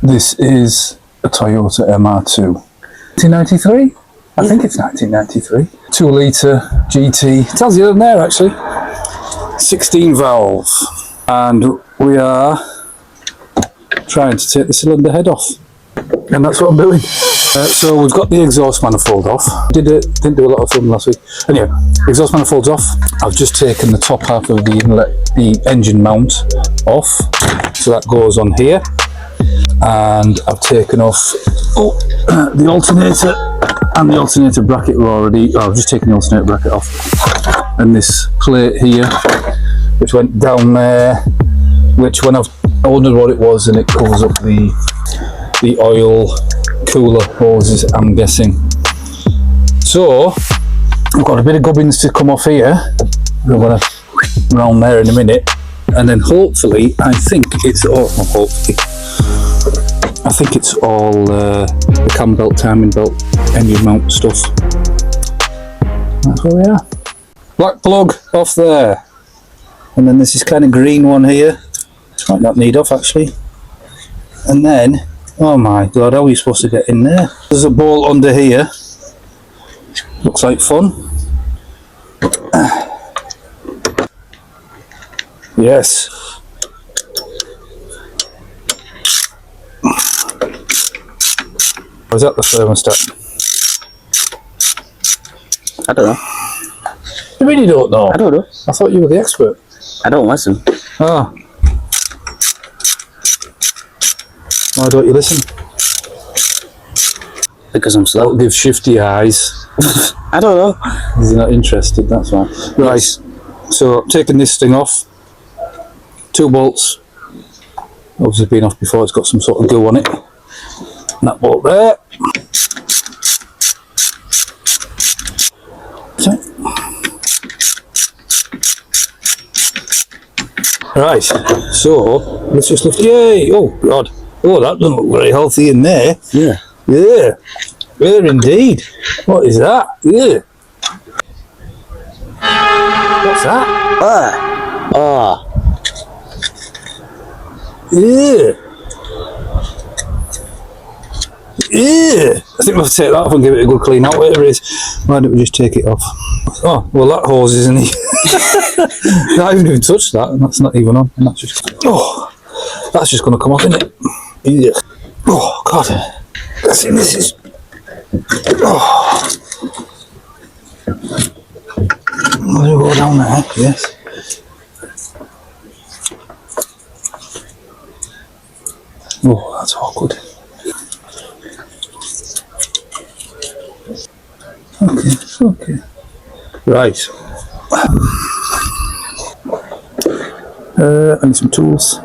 This is a Toyota MR2. 1993? I think it's 1993. 2 litre GT. It tells you in there actually. 16 valve. And we are trying to take the cylinder head off. And that's what I'm doing. So we've got the exhaust manifold off. Didn't do a lot of filming last week. Anyway, exhaust manifold's off. I've just taken the top half of the inlet, the engine mount off. So that goes on here. And I've taken off the alternator and the alternator bracket were already. I've just taken the alternator bracket off. And this plate here, which went down there, which when I wondered what it was, and it covers up the oil cooler hoses, I'm guessing. So I've got a bit of gubbins to come off here. I'm going to round there in a minute, and then hopefully, I think it's all the cam belt, timing belt, engine mount stuff. That's where we are. Black plug off there, and then there's this kind of green one here. This might not need off actually. And then, oh my god, how are you supposed to get in there? There's a bolt under here. Looks like fun. Yes. Or is that the thermostat? I don't know. You really don't know? I don't know. I thought you were the expert. I don't listen. Ah. Why don't you listen? Because I'm slow. Don't give shifty eyes. I don't know. Because you're not interested, that's why. Right, so I'm taking this thing off. 2 bolts. Obviously been off before, it's got some sort of glue on it. And that bolt there. Right, so let's just lift. Yay! Oh god! Oh, that doesn't look very healthy in there. Yeah. Yeah. Yeah, indeed. What is that? Yeah. What's that? Yeah. Yeah. I think we'll have to take that off and give it a good clean out, whatever it is. Why don't we just take it off? Oh, well that hose isn't even. I haven't even touched that, and that's not even on. And that's just. Oh, that's just going to come off, isn't it? Yeah. Oh god. I think this is. Oh. I'll go down there. Yes. Oh, that's awkward. Okay. Right. I need some tools.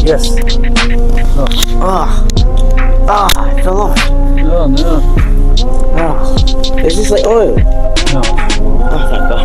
Yes. I fell off. Oh no. Oh. Is this like oil? No. Oh, thank God.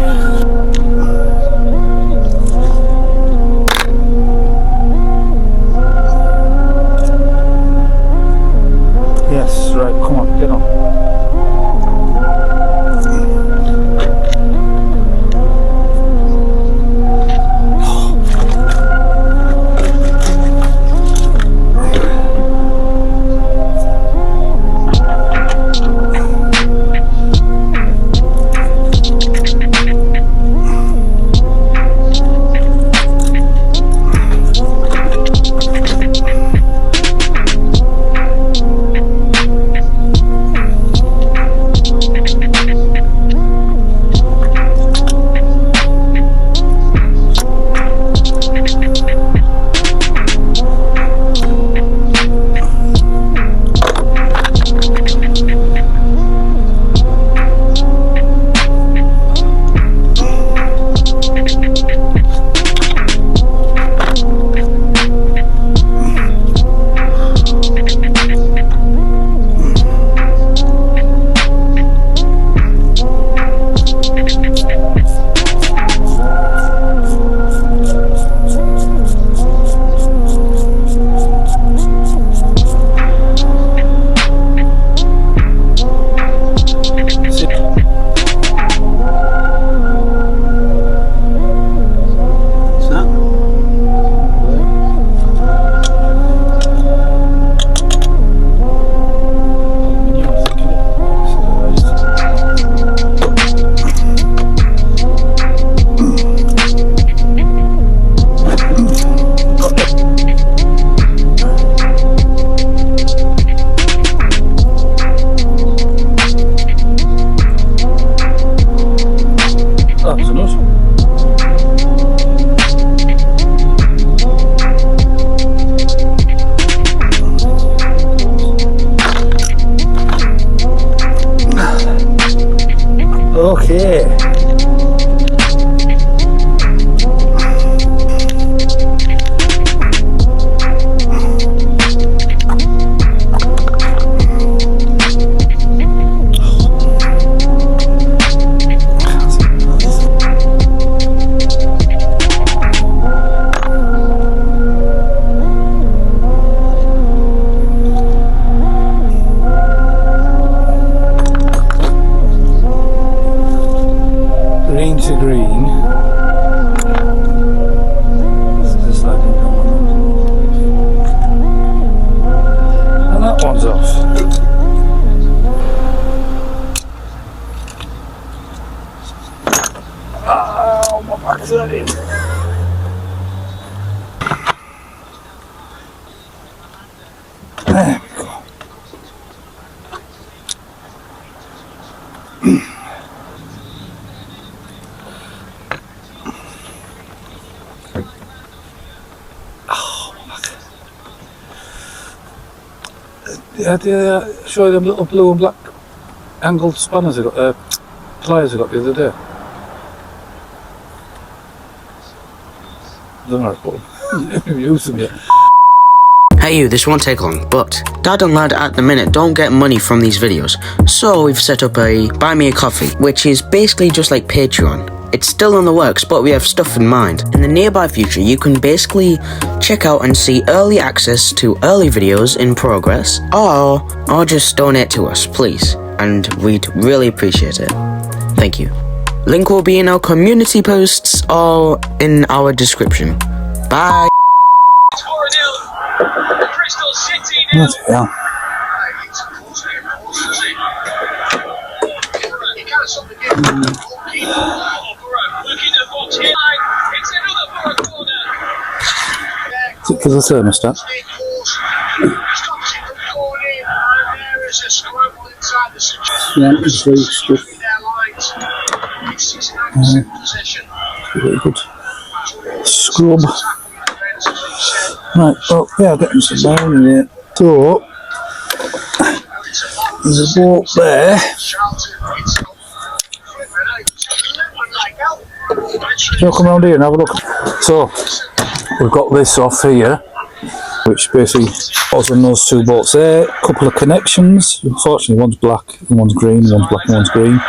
There we go. Yeah, show you them little blue and black angled spanners I got, pliers I got the other day. I don't know how to put them. Use them yet. Hey you, this won't take long, but Dad and Lad at the minute don't get money from these videos, so we've set up a Buy Me a Coffee, which is basically just like Patreon. It's still in the works, but we have stuff in mind. In the nearby future, you can basically check out and see early access to early videos in progress, or just donate to us, please, and we'd really appreciate it. Thank you. Link will be in our community posts or in our description. Bye! Bloody hell. Is it for the thermostat? Very good. Scrub. Right, well, yeah, getting some down in here. So, there's a boat there. So come around here and have a look. So, we've got this off here, which basically was on those two boats there. A couple of connections. Unfortunately, one's black and one's green, one's black and one's green.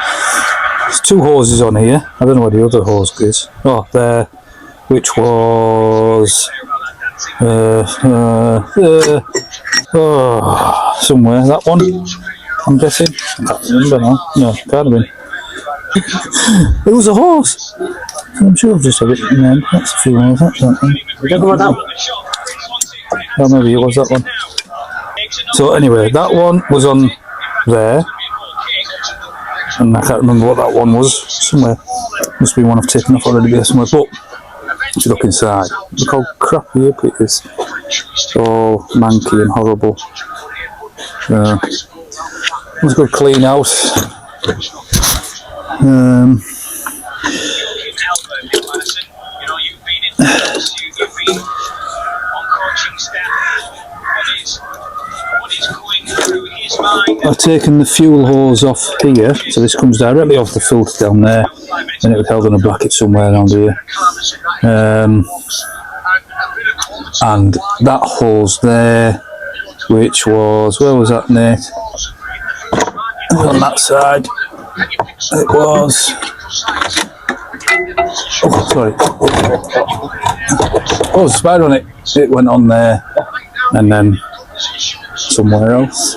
There's two hoses on here. I don't know where the other hose is. Oh, there, which was somewhere. That one, I'm guessing. I can't remember now. No, can't have been. It was a horse. I'm sure I've just had it in there. That's a few more. That's that one. Oh, maybe it was that one. So anyway, that one was on there, and I can't remember what that one was. Somewhere, must be one I've taken off already there somewhere. But if you look inside, look how crappy up it is. It's all manky and horrible. It was a good clean out. I've taken the fuel hose off here, so this comes directly off the filter down there, and it was held in a bracket somewhere around here. And that hose there, which was, where was that, Nate? On that side, it was. Oh, sorry. Oh, there's a spider on it. It went on there, and then somewhere else.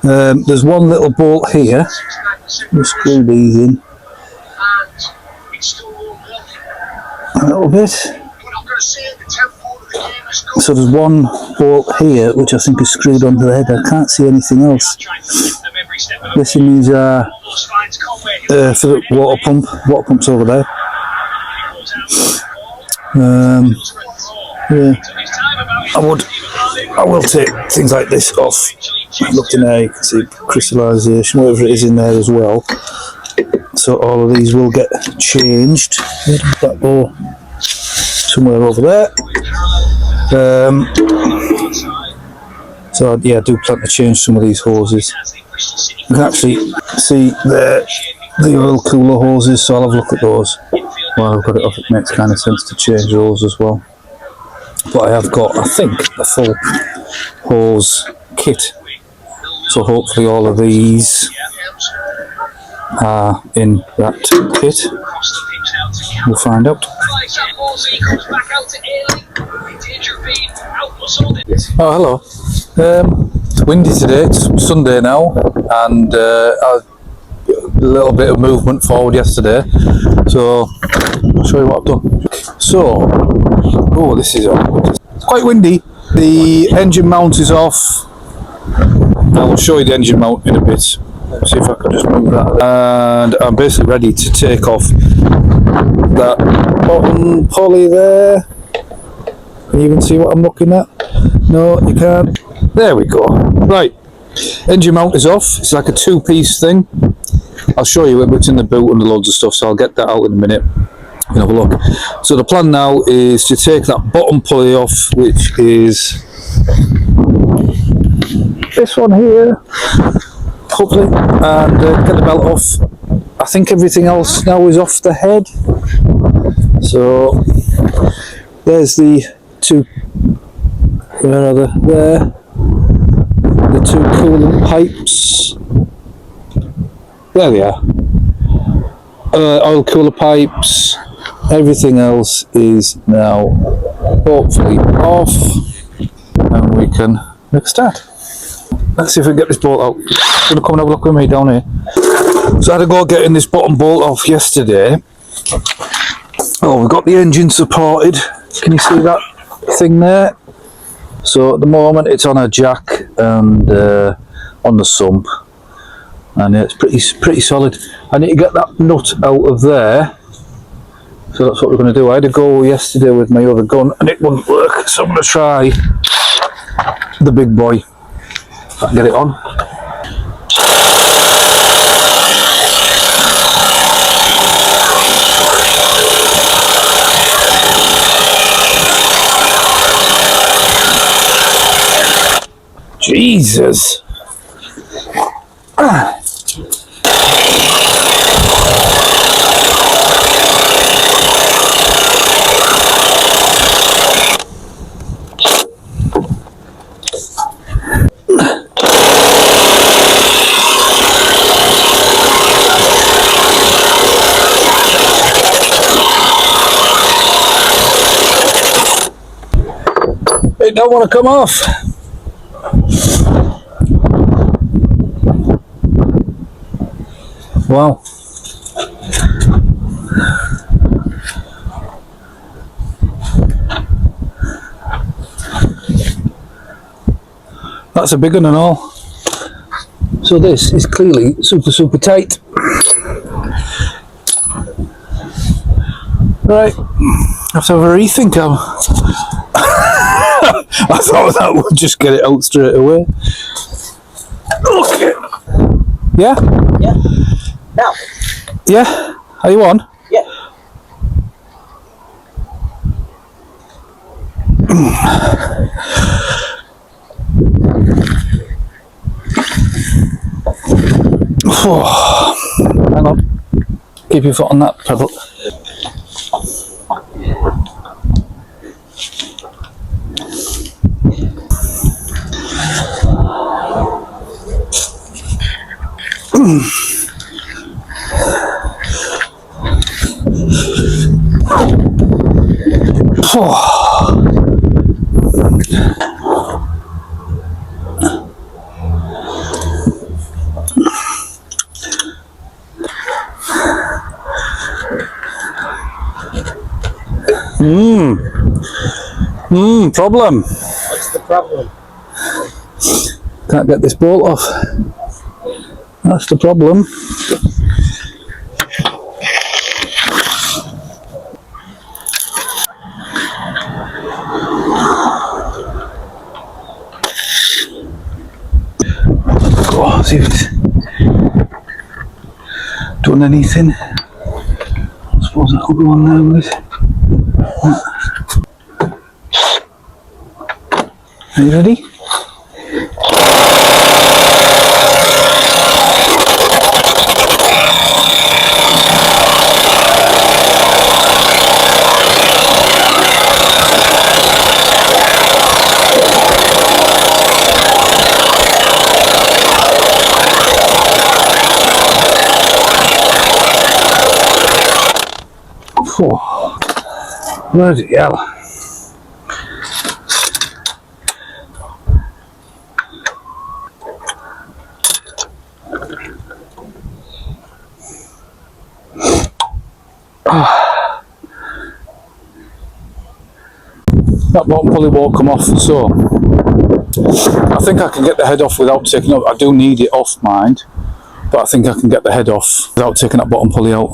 There's one little bolt here. We'll screw these in a little bit. So there's one bolt here which I think is screwed onto the head. I can't see anything else. Guessing these are for the water pump. Water pump's over there. Yeah, I will take things like this off. Looked in there, you can see crystallisation, whatever it is in there as well. So all of these will get changed. That go somewhere over there. So yeah, I do plan to change some of these hoses. You can actually see the oil cooler hoses, so I'll have a look at those while I've got it off. It makes kind of sense to change those as well. But I have got, I think, a full hose kit, so hopefully all of these are in that kit. We'll find out. Oh, hello. It's windy today. It's Sunday now, and a little bit of movement forward yesterday. So I'll show you what I've done. So, oh, this is awkward. It's quite windy. The engine mount is off. I will show you the engine mount in a bit. See if I can just move that. And I'm basically ready to take off that bottom pulley there. Can you even see what I'm looking at? No, you can't. There we go. Right, engine mount is off. It's like a two-piece thing. I'll show you what's in the boot and loads of stuff, so I'll get that out in a minute. You can have a look. So the plan now is to take that bottom pulley off, which is this one here, hopefully, and get the belt off. I think everything else now is off the head. So there's the two, where are they? There. The two coolant pipes. There they are. Oil cooler pipes. Everything else is now hopefully off, and we can make a start. Let's see if we can get this bolt out. Gonna come and have a look with me down here. So I had to go getting this bottom bolt off yesterday. Oh, we've got the engine supported. Can you see that thing there? So at the moment it's on a jack and on the sump, and it's pretty solid. I need to get that nut out of there, so that's what we're going to do. I had to go yesterday with my other gun and it wouldn't work, so I'm going to try the big boy. If I can get it on. Jesus! It don't want to come off. Wow. That's a big one and all. So this is clearly super tight. Right, I have to have a rethink. I thought that would just get it out straight away. Okay. Yeah? Yeah. Now. Yeah? Are you on? Yeah. Oh, hang on. Keep your foot on that pedal. Problem. What's the problem? Can't get this bolt off. That's the problem. Go, see if it's done anything. I suppose I could go on there with it. Are you ready? Oh, bloody hell. That bottom pulley won't come off, so I think I can get the head off without taking up. I do need it off, mind, but I think I can get the head off without taking that bottom pulley out.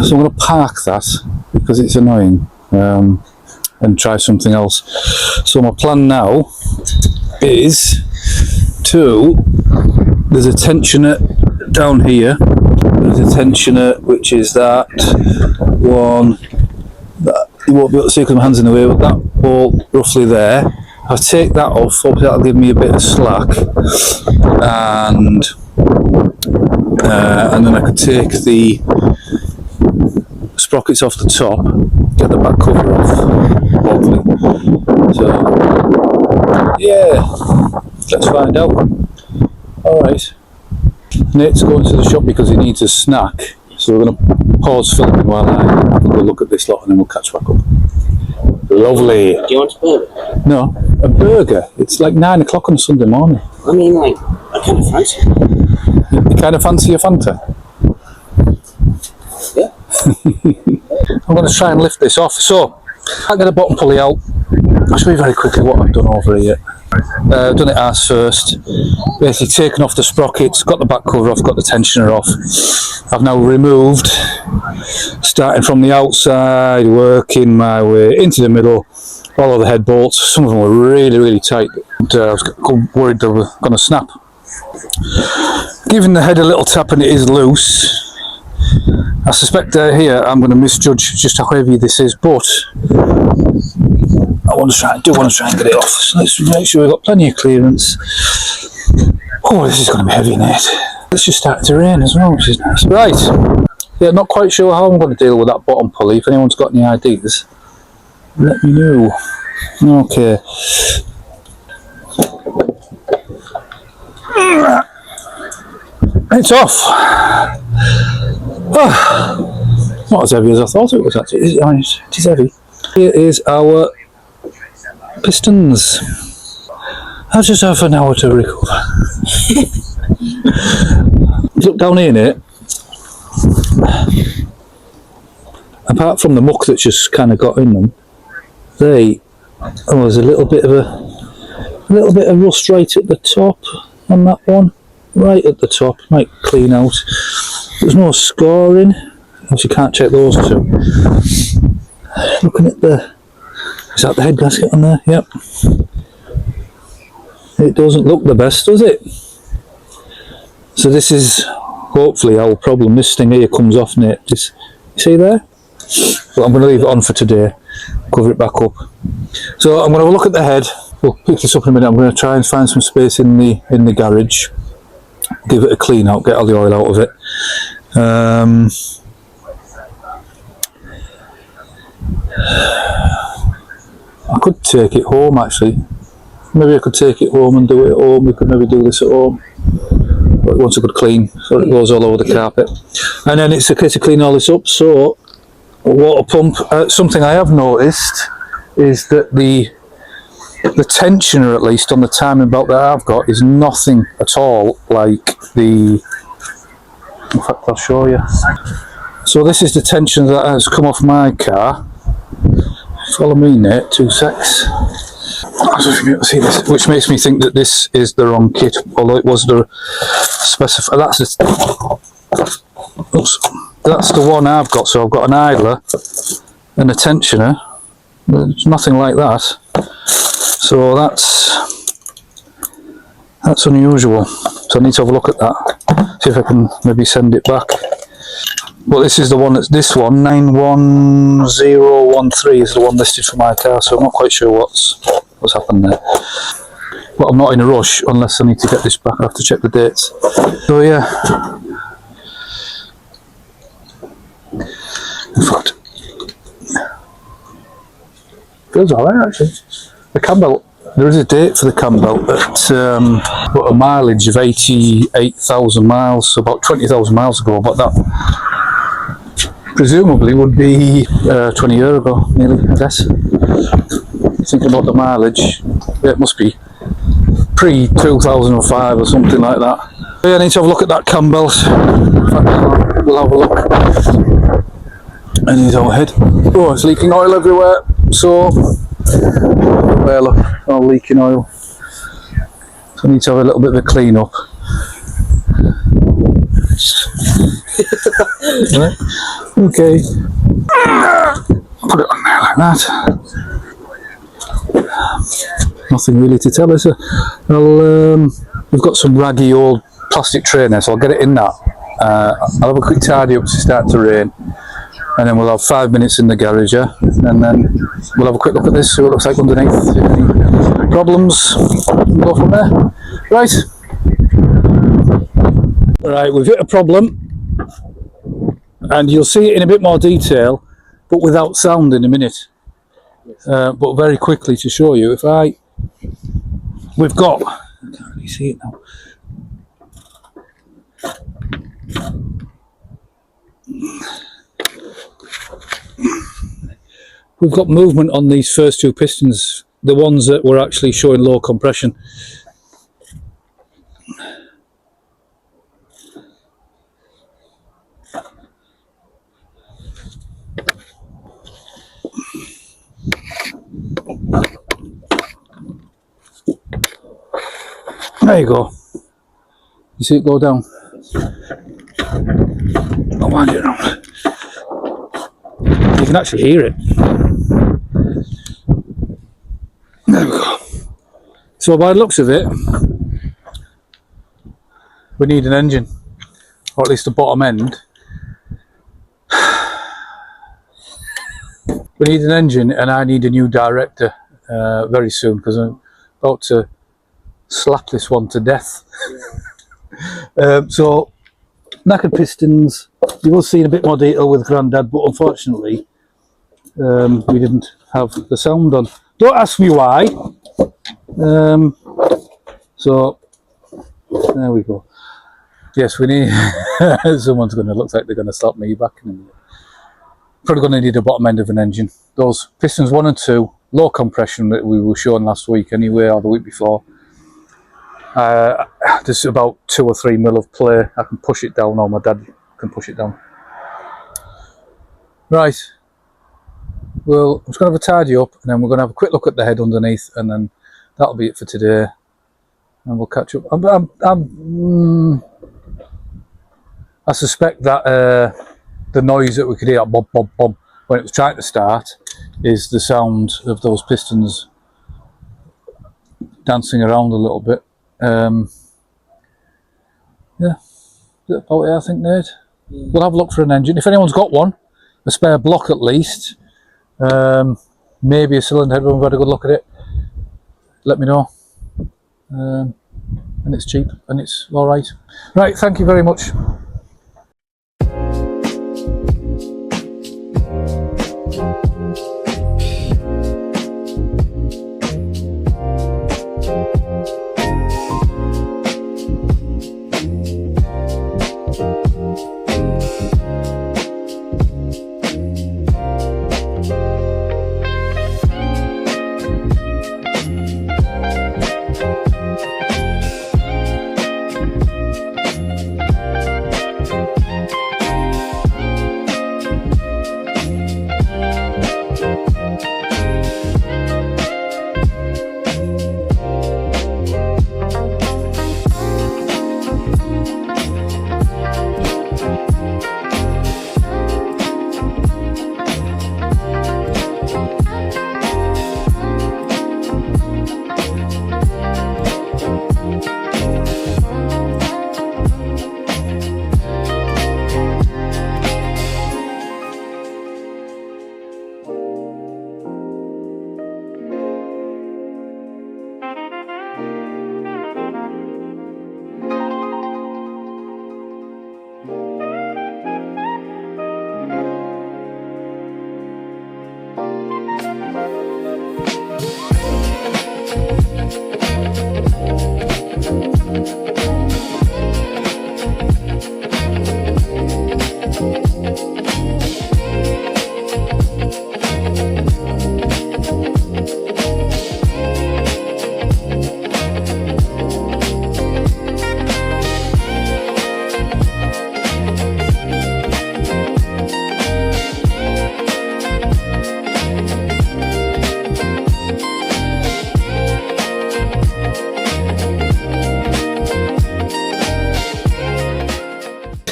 So I'm going to park that because it's annoying, and try something else. So my plan now is there's a tensioner down here. There's a tensioner which is that one that you won't be able to see because my hand's in the way, but that bolt roughly there. If I take that off, hopefully that'll give me a bit of slack, and then I could take the sprockets off the top, get the back cover off, hopefully. So yeah, let's find out. Alright, Nate's going to the shop because he needs a snack, so we're going to pause filming while I have a good look at this lot and then we'll catch back up. Lovely. Do you want a burger? No, a burger. It's like 9 o'clock on a Sunday morning. I mean, like, I kind of fancy it. You kind of fancy a Fanta? Yeah. I'm going to try and lift this off. So, I get a bottom pulley out. I'll show you very quickly what I've done over here. I've done it ass first. Basically taken off the sprockets, got the back cover off, got the tensioner off. I've now removed, starting from the outside, working my way into the middle, all of the head bolts. Some of them were really, really tight. And, I was worried they were going to snap. Giving the head a little tap and it is loose. I suspect here I'm going to misjudge just how heavy this is, but I do want to try and get it off. So let's make sure we've got plenty of clearance. Oh, this is going to be heavy, Nate. It's just started to rain as well, which is nice. Right. Yeah, not quite sure how I'm going to deal with that bottom pulley. If anyone's got any ideas, let me know. Okay. It's off. Oh, not as heavy as I thought it was actually. It is heavy. Here is our pistons. I'll just have an hour to recover. Look down here, Nate. Apart from the muck that's just kind of got in them, there's a little bit of rust right at the top on that one. Right at the top, might clean out. There's no scoring. Obviously can't check those two. Looking at is that the head gasket on there? Yep. It doesn't look the best, does it? So this is hopefully our problem. This thing here comes off, Nate. You see there? Well, I'm going to leave it on for today. Cover it back up. So I'm going to have a look at the head. We'll pick this up in a minute. I'm going to try and find some space in the garage. Give it a clean out, get all the oil out of it. I could take it home actually. Maybe I could take it home and do it at home. We could maybe do this at home. But it wants a good clean, so it goes all over the carpet. And then it's a case of clean all this up. So, a water pump. Something I have noticed is that the tensioner, at least on the timing belt that I've got, is nothing at all like the. In fact, I'll show you. So this is the tensioner that has come off my car. Follow me, Nate. 2 secs. I don't know if you can see this, which makes me think that this is the wrong kit, although it was the specified. That's the one I've got. So I've got an idler and a tensioner. There's nothing like that. So that's unusual. So I need to have a look at that. See if I can maybe send it back. Well, this is the one this one, 91013 is the one listed for my car, so I'm not quite sure what's happened there. But I'm not in a rush unless I need to get this back. I have to check the dates. So yeah. In fact, feels alright actually. The cam belt, there is a date for the cam belt at a mileage of 88,000 miles, so about 20,000 miles ago, but that presumably would be 20 years ago, nearly, I guess. Thinking about the mileage, it must be pre-2005 or something like that. So yeah, I need to have a look at that cam belt. In fact, we'll have a look. And he's our head. Oh, it's leaking oil everywhere. So, well, look, all leaking oil. So I need to have a little bit of a clean up. Right. Okay. that. Nothing really to tell us. We've got some raggy old plastic tray there, so I'll get it in that. I'll have a quick tidy up to start to rain, and then we'll have 5 minutes in the garage, yeah? And then we'll have a quick look at this, see what it looks like underneath. Any problems, we'll go from there. Right. Right, we've hit a problem, and you'll see it in a bit more detail, but without sound in a minute. But very quickly to show you, we've got, I can't really see it now. We've got movement on these first two pistons, the ones that were actually showing low compression. There you go. You see it go down? I'll wind it around. You can actually hear it. There we go. So by the looks of it, we need an engine, or at least the bottom end. We need an engine, and I need a new director very soon, because I'm about to slap this one to death. So knackered pistons, you will see in a bit more detail with Grandad, but unfortunately we didn't have the sound on. Don't ask me why. So there we go. Yes, we need someone's going to look like they're going to stop me back in a minute. Probably going to need a bottom end of an engine. Those pistons 1 and 2, low compression that we were showing last week anyway, or the week before. There's about 2 or 3 mil of play. I can push it down, or my dad can push it down. Right. Well, I'm just going to have a tidy up, and then we're going to have a quick look at the head underneath, and then that'll be it for today. And we'll catch up. I suspect that the noise that we could hear, bob, bob, bob, when it was trying to start, is the sound of those pistons dancing around a little bit. Yeah, that's about it, I think, Nate. We'll have a look for an engine. If anyone's got one, a spare block at least, maybe a cylinder head when we've had a good look at it, let me know. And it's cheap and it's all right. Right, thank you very much.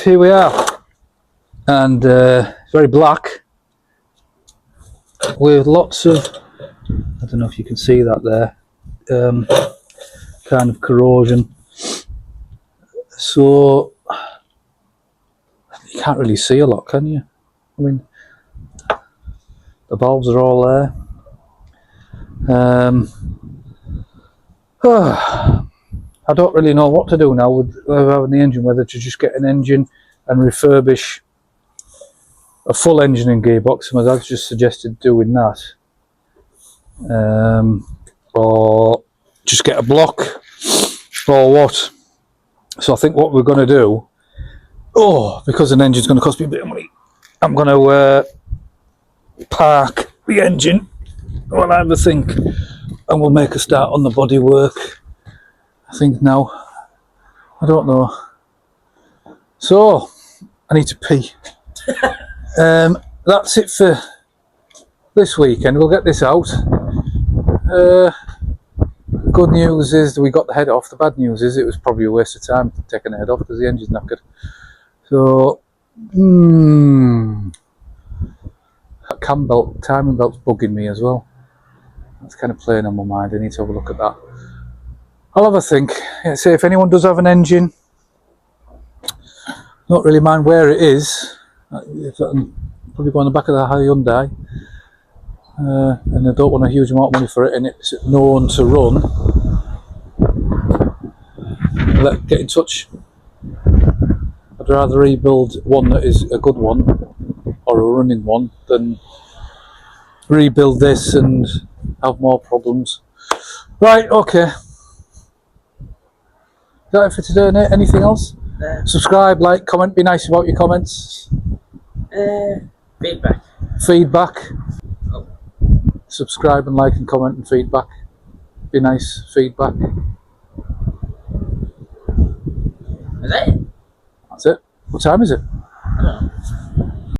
Here we are, and it's very black. with lots of, I don't know if you can see that there, kind of corrosion. So you can't really see a lot, can you? I mean, the valves are all there. I don't really know what to do now with having the engine, whether to just get an engine and refurbish a full engine and gearbox. My dad's just suggested doing that. Or just get a block, or what. So I think what we're going to do, because an engine's going to cost me a bit of money, I'm going to park the engine while I have a think, and we'll make a start on the bodywork. I think now, I don't know. So I need to pee. That's it for this weekend. We'll get this out. Good news is that we got the head off. The bad news is it was probably a waste of time taking the head off because the engine's knackered. So, that timing belt's bugging me as well. That's kind of playing on my mind. I need to have a look at that. I'll have a think. Yeah, say if anyone does have an engine, don't really mind where it is. If I can probably go on the back of the Hyundai. And I don't want a huge amount of money for it, and it's known to run. Get in touch. I'd rather rebuild one that is a good one or a running one than rebuild this and have more problems. Right, okay. Is that it for today, Nate? Anything else? Subscribe, like, comment, be nice about your comments. Feedback. Subscribe and like and comment and feedback. Be nice, feedback. Is that it? That's it. What time is it?